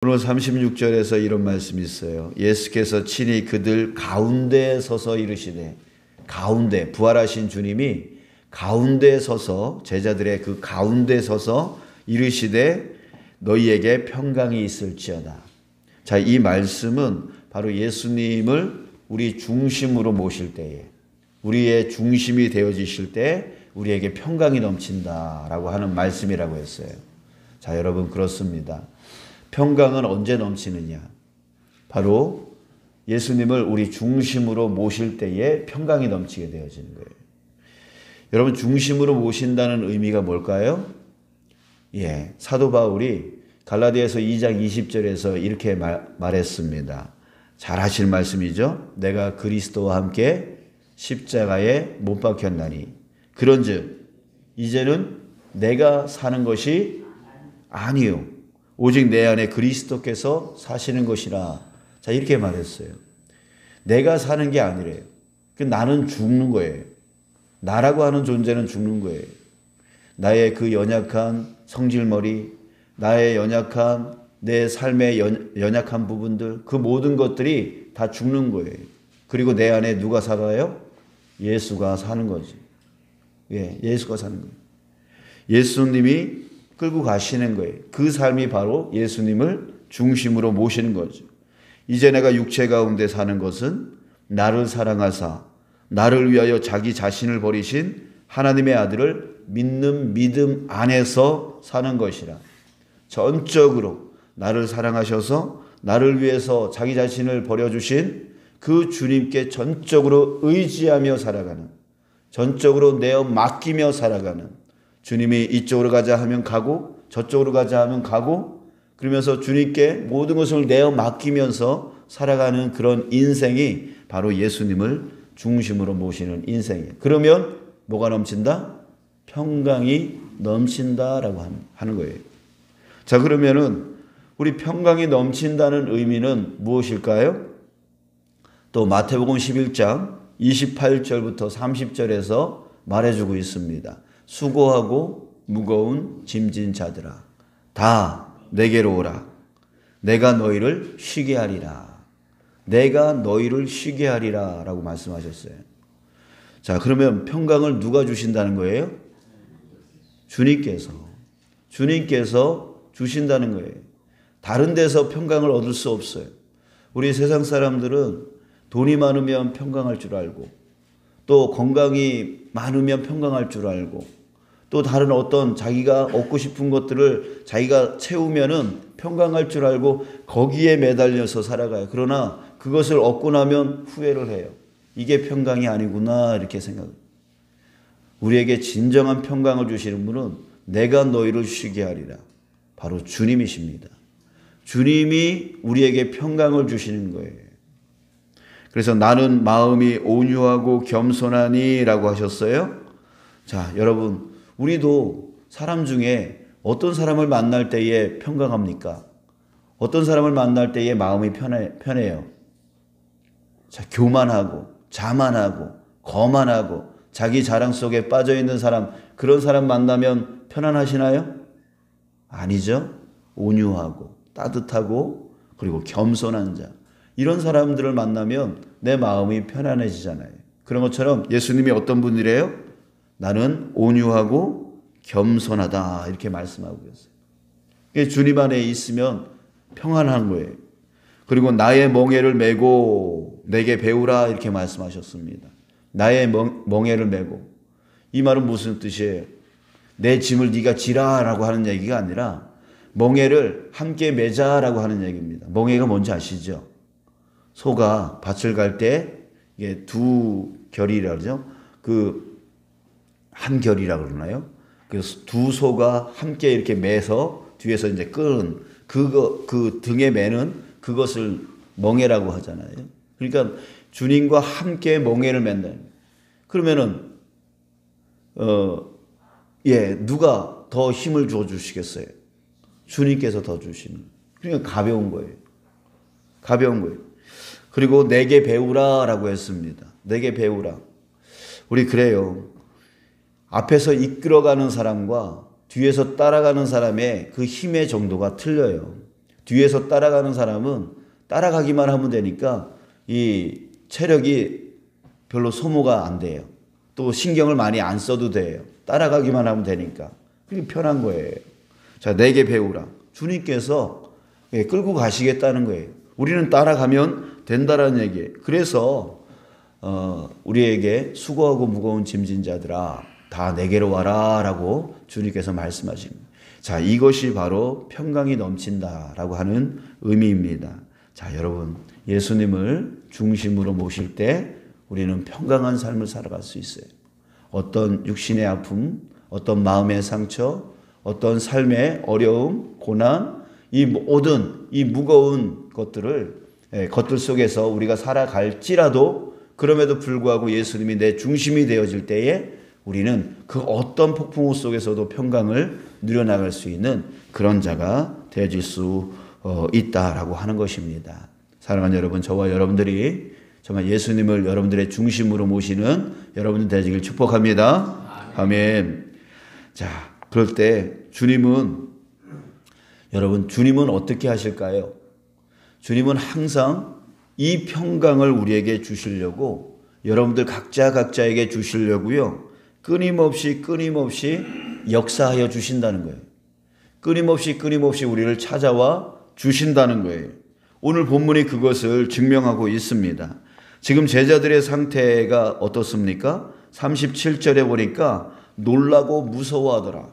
오늘 36절에서 이런 말씀이 있어요. 예수께서 친히 그들 가운데에 서서 이르시되, 가운데, 부활하신 주님이 가운데에 서서, 제자들의 그 가운데에 서서 이르시되 너희에게 평강이 있을지어다. 자, 이 말씀은 바로 예수님을 우리 중심으로 모실 때에, 우리의 중심이 되어지실 때 우리에게 평강이 넘친다라고 하는 말씀이라고 했어요. 자, 여러분, 그렇습니다. 평강은 언제 넘치느냐? 바로 예수님을 우리 중심으로 모실 때에 평강이 넘치게 되어지는 거예요. 여러분, 중심으로 모신다는 의미가 뭘까요? 사도 바울이 갈라디아서 2장 20절에서 이렇게 말했습니다. 잘 하실 말씀이죠. 내가 그리스도와 함께 십자가에 못 박혔나니 그런즉 이제는 내가 사는 것이 아니요 오직 내 안에 그리스도께서 사시는 것이라. 자, 이렇게 말했어요. 내가 사는 게 아니래요. 나는 죽는 거예요. 나라고 하는 존재는 죽는 거예요. 나의 그 연약한 성질머리, 나의 연약한 내 삶의 연약한 부분들, 그 모든 것들이 다 죽는 거예요. 그리고 내 안에 누가 살아요? 예수가 사는 거지. 예수가 사는 거예요. 예수님이 끌고 가시는 거예요. 그 삶이 바로 예수님을 중심으로 모시는 거죠. 이제 내가 육체 가운데 사는 것은 나를 사랑하사 나를 위하여 자기 자신을 버리신 하나님의 아들을 믿는 믿음 안에서 사는 것이라. 전적으로 나를 사랑하셔서 나를 위해서 자기 자신을 버려주신 그 주님께 전적으로 의지하며 살아가는, 전적으로 내어 맡기며 살아가는, 주님이 이쪽으로 가자 하면 가고 저쪽으로 가자 하면 가고, 그러면서 주님께 모든 것을 내어 맡기면서 살아가는 그런 인생이 바로 예수님을 중심으로 모시는 인생이에요. 그러면 뭐가 넘친다? 평강이 넘친다라고 하는 거예요. 자, 그러면은 우리 평강이 넘친다는 의미는 무엇일까요? 또 마태복음 11장 28절부터 30절에서 말해주고 있습니다. 수고하고 무거운 짐진 자들아, 다 내게로 오라. 내가 너희를 쉬게 하리라. 내가 너희를 쉬게 하리라 라고 말씀하셨어요. 자, 그러면 평강을 누가 주신다는 거예요? 주님께서 주신다는 거예요. 다른 데서 평강을 얻을 수 없어요. 우리 세상 사람들은 돈이 많으면 평강할 줄 알고, 또 건강이 많으면 평강할 줄 알고, 또 다른 어떤 자기가 얻고 싶은 것들을 자기가 채우면은 평강할 줄 알고 거기에 매달려서 살아가요. 그러나 그것을 얻고 나면 후회를 해요. 이게 평강이 아니구나 이렇게 생각해요. 우리에게 진정한 평강을 주시는 분은 내가 너희를 쉬게 하리라. 바로 주님이십니다. 주님이 우리에게 평강을 주시는 거예요. 그래서 나는 마음이 온유하고 겸손하니 라고 하셨어요. 자, 여러분, 우리도 사람 중에 어떤 사람을 만날 때에 평강합니까? 어떤 사람을 만날 때에 마음이 편해요? 자, 교만하고 자만하고 거만하고 자기 자랑 속에 빠져있는 사람, 그런 사람 만나면 편안하시나요? 아니죠. 온유하고 따뜻하고 그리고 겸손한 자, 이런 사람들을 만나면 내 마음이 편안해지잖아요. 그런 것처럼 예수님이 어떤 분이래요? 나는 온유하고 겸손하다 이렇게 말씀하고 계세요. 주님 안에 있으면 평안한 거예요. 그리고 나의 멍에를 메고 내게 배우라 이렇게 말씀하셨습니다. 나의 멍에를 메고, 이 말은 무슨 뜻이에요? 내 짐을 네가 지라라고 하는 얘기가 아니라 멍에를 함께 매자라고 하는 얘기입니다. 멍에가 뭔지 아시죠? 소가 밭을 갈 때 이게 두 결이라 그러죠. 한 결이라고 그러나요? 그래서 두 소가 함께 이렇게 매서 뒤에서 이제 끄는 그 등에 매는 그것을 멍에라고 하잖아요. 그러니까 주님과 함께 멍에를 맨다. 그러면은 누가 더 힘을 줘 주시겠어요? 주님께서 더 주시는. 그러니까 가벼운 거예요. 가벼운 거예요. 그리고 내게 배우라라고 했습니다. 내게 배우라. 우리 그래요. 앞에서 이끌어가는 사람과 뒤에서 따라가는 사람의 그 힘의 정도가 틀려요. 뒤에서 따라가는 사람은 따라가기만 하면 되니까 이 체력이 별로 소모가 안 돼요. 또 신경을 많이 안 써도 돼요. 따라가기만 하면 되니까. 그게 편한 거예요. 자, 내게 배우라. 주님께서 끌고 가시겠다는 거예요. 우리는 따라가면 된다라는 얘기예요. 그래서 우리에게 수고하고 무거운 짐진 자들아 다 내게로 와라 라고 주님께서 말씀하십니다. 자, 이것이 바로 평강이 넘친다라고 하는 의미입니다. 자, 여러분, 예수님을 중심으로 모실 때 우리는 평강한 삶을 살아갈 수 있어요. 어떤 육신의 아픔, 어떤 마음의 상처, 어떤 삶의 어려움, 고난, 이 모든 이 무거운 것들 속에서 우리가 살아갈지라도 그럼에도 불구하고 예수님이 내 중심이 되어질 때에 우리는 그 어떤 폭풍우 속에서도 평강을 누려나갈 수 있는 그런 자가 되어질 수 있다라고 하는 것입니다. 사랑하는 여러분, 저와 여러분들이 정말 예수님을 여러분들의 중심으로 모시는 여러분들 되시길 축복합니다. 아멘. 자, 그럴 때 주님은 어떻게 하실까요? 주님은 항상 이 평강을 우리에게 주시려고 여러분들 각자에게 주시려고요. 끊임없이 역사하여 주신다는 거예요. 끊임없이 우리를 찾아와 주신다는 거예요. 오늘 본문이 그것을 증명하고 있습니다. 지금 제자들의 상태가 어떻습니까? 37절에 보니까 놀라고 무서워하더라.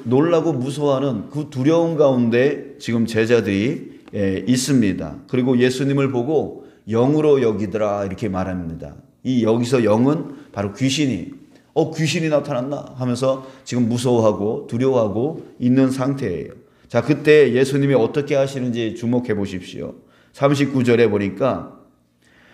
놀라고 무서워하는 그 두려움 가운데 지금 제자들이 있습니다. 그리고 예수님을 보고 영으로 여기더라 이렇게 말합니다. 이 여기서 영은 바로 귀신이 나타났나 하면서 지금 무서워하고 두려워하고 있는 상태예요. 자, 그때 예수님이 어떻게 하시는지 주목해 보십시오. 39절에 보니까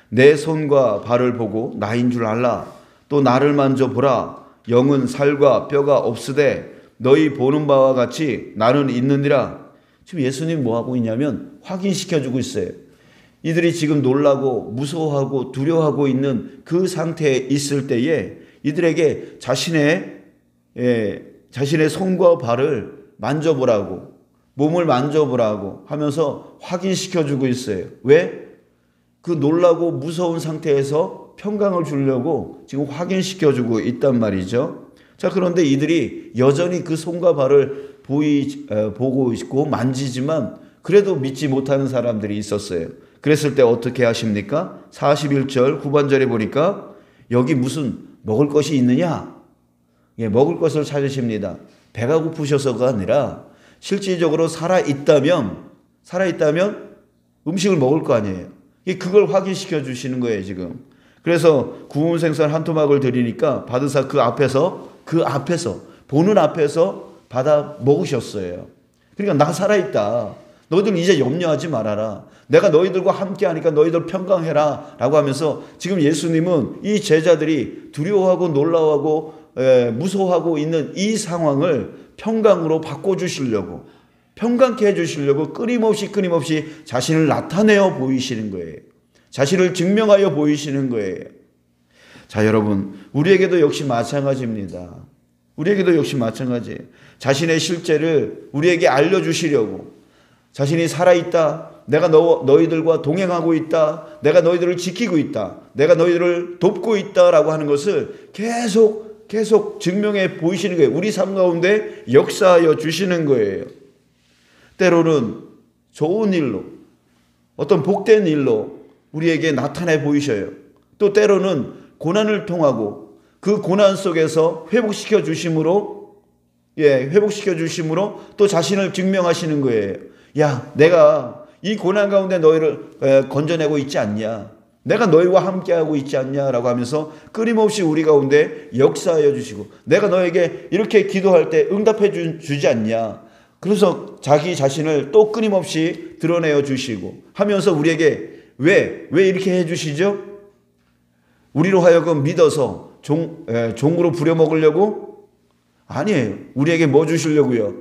내 손과 발을 보고 나인 줄 알라. 또 나를 만져보라. 영은 살과 뼈가 없으되 너희 보는 바와 같이 나는 있느니라. 지금 예수님 뭐 하고 있냐면 확인시켜주고 있어요. 이들이 지금 놀라고 무서워하고 두려워하고 있는 그 상태에 있을 때에 이들에게 자신의 손과 발을 만져보라고, 몸을 만져보라고 하면서 확인시켜주고 있어요. 왜? 그 놀라고 무서운 상태에서 평강을 주려고 지금 확인시켜주고 있단 말이죠. 자, 그런데 이들이 여전히 그 손과 발을 보고 있고 만지지만 그래도 믿지 못하는 사람들이 있었어요. 그랬을 때 어떻게 하십니까? 41절 후반절에 보니까 여기 무슨 먹을 것이 있느냐? 먹을 것을 찾으십니다. 배가 고프셔서가 아니라 실질적으로 살아있다면 음식을 먹을 거 아니에요. 그걸 확인시켜 주시는 거예요, 지금. 그래서 구운 생선 한 토막을 드리니까 받으사 그 앞에서 보는 앞에서 받아 먹으셨어요. 그러니까 나 살아있다. 너희들 이제 염려하지 말아라. 내가 너희들과 함께 하니까 너희들 평강해라 라고 하면서 지금 예수님은 이 제자들이 두려워하고 놀라워하고 무서워하고 있는 이 상황을 평강으로 바꿔주시려고, 평강케 해주시려고 끊임없이 자신을 나타내어 보이시는 거예요. 자신을 증명하여 보이시는 거예요. 자, 여러분, 우리에게도 역시 마찬가지입니다. 자신의 실제를 우리에게 알려주시려고, 자신이 살아있다, 내가 너희들과 동행하고 있다, 내가 너희들을 지키고 있다, 내가 너희들을 돕고 있다라고 하는 것을 계속 증명해 보이시는 거예요. 우리 삶 가운데 역사하여 주시는 거예요. 때로는 좋은 일로, 어떤 복된 일로 우리에게 나타내 보이셔요. 또 때로는 고난을 통하고 그 고난 속에서 회복시켜 주심으로 또 자신을 증명하시는 거예요. 야, 내가 이 고난 가운데 너희를 건져내고 있지 않냐? 내가 너희와 함께하고 있지 않냐라고 하면서 끊임없이 우리 가운데 역사하여 주시고, 내가 너에게 이렇게 기도할 때 응답해 주지 않냐? 그래서 자기 자신을 또 끊임없이 드러내어 주시고 하면서 우리에게 왜 이렇게 해 주시죠? 우리로 하여금 믿어서 종으로 부려먹으려고? 아니에요. 우리에게 뭐 주시려고요?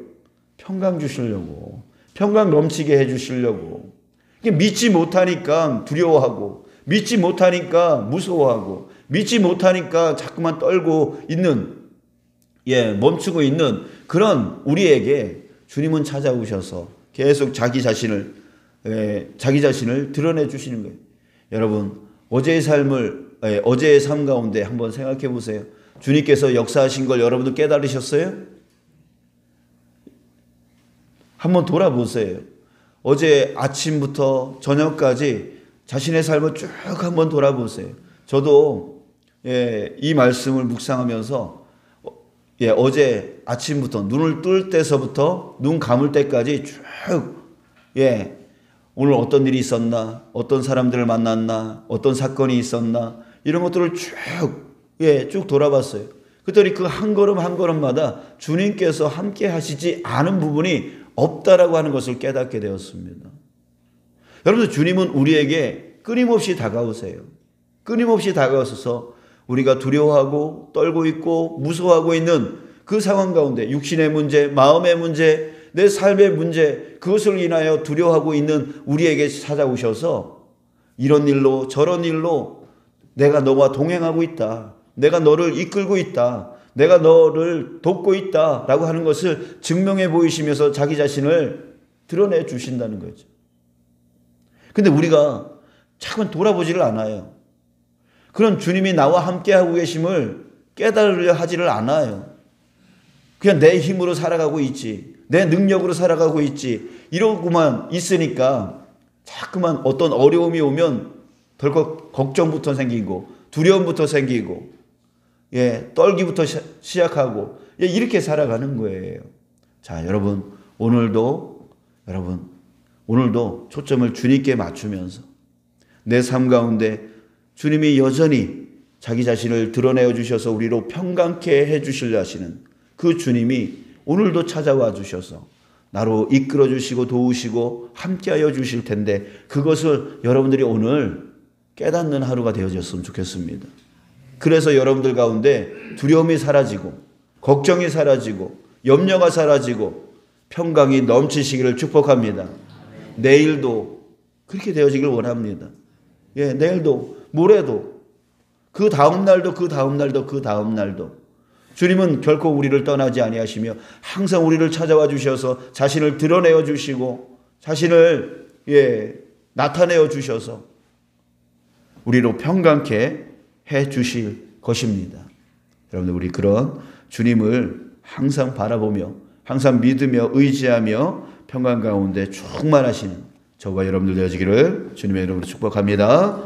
평강 주시려고. 평강 넘치게 해 주시려고. 믿지 못하니까 두려워하고, 믿지 못하니까 무서워하고, 믿지 못하니까 자꾸만 떨고 있는, 멈추고 있는 그런 우리에게 주님은 찾아오셔서 계속 자기 자신을 드러내 주시는 거예요. 여러분, 어제의 삶 가운데 한번 생각해 보세요. 주님께서 역사하신 걸 여러분도 깨달으셨어요? 한번 돌아보세요. 어제 아침부터 저녁까지 자신의 삶을 쭉 한번 돌아보세요. 저도 이 말씀을 묵상하면서 어제 아침부터 눈을 뜰 때서부터 눈 감을 때까지 쭉 오늘 어떤 일이 있었나, 어떤 사람들을 만났나, 어떤 사건이 있었나, 이런 것들을 쭉 돌아봤어요. 그랬더니 그 한 걸음 한 걸음마다 주님께서 함께 하시지 않은 부분이 없다라고 하는 것을 깨닫게 되었습니다. 여러분들, 주님은 우리에게 끊임없이 다가오세요. 끊임없이 다가오셔서 우리가 두려워하고 떨고 있고 무서워하고 있는 그 상황 가운데 육신의 문제, 마음의 문제, 내 삶의 문제, 그것을 인하여 두려워하고 있는 우리에게 찾아오셔서 이런 일로 저런 일로 내가 너와 동행하고 있다, 내가 너를 이끌고 있다, 내가 너를 돕고 있다 라고 하는 것을 증명해 보이시면서 자기 자신을 드러내 주신다는 거죠. 근데 우리가 자꾸 돌아보지를 않아요. 그런 주님이 나와 함께하고 계심을 깨달으려 하지를 않아요. 그냥 내 힘으로 살아가고 있지, 내 능력으로 살아가고 있지, 이러고만 있으니까 자꾸만 어떤 어려움이 오면 덜컥 걱정부터 생기고 두려움부터 생기고 떨기부터 시작하고 이렇게 살아가는 거예요. 자, 여러분, 오늘도 초점을 주님께 맞추면서 내 삶 가운데 주님이 여전히 자기 자신을 드러내어 주셔서 우리로 평강케 해 주시려 하시는 그 주님이 오늘도 찾아와 주셔서 나로 이끌어 주시고 도우시고 함께하여 주실 텐데, 그것을 여러분들이 오늘 깨닫는 하루가 되어졌으면 좋겠습니다. 그래서 여러분들 가운데 두려움이 사라지고 걱정이 사라지고 염려가 사라지고 평강이 넘치시기를 축복합니다. 내일도 그렇게 되어지길 원합니다. 내일도 모레도 그 다음 날도 그 다음 날도 그 다음 날도 주님은 결코 우리를 떠나지 아니하시며 항상 우리를 찾아와 주셔서 자신을 드러내어 주시고 자신을 나타내어 주셔서 우리로 평강케 해 주실 것입니다. 여러분들, 우리 그런 주님을 항상 바라보며 항상 믿으며 의지하며 평강 가운데 충만하시는 저와 여러분들 되어지기를 주님의 이름으로 축복합니다.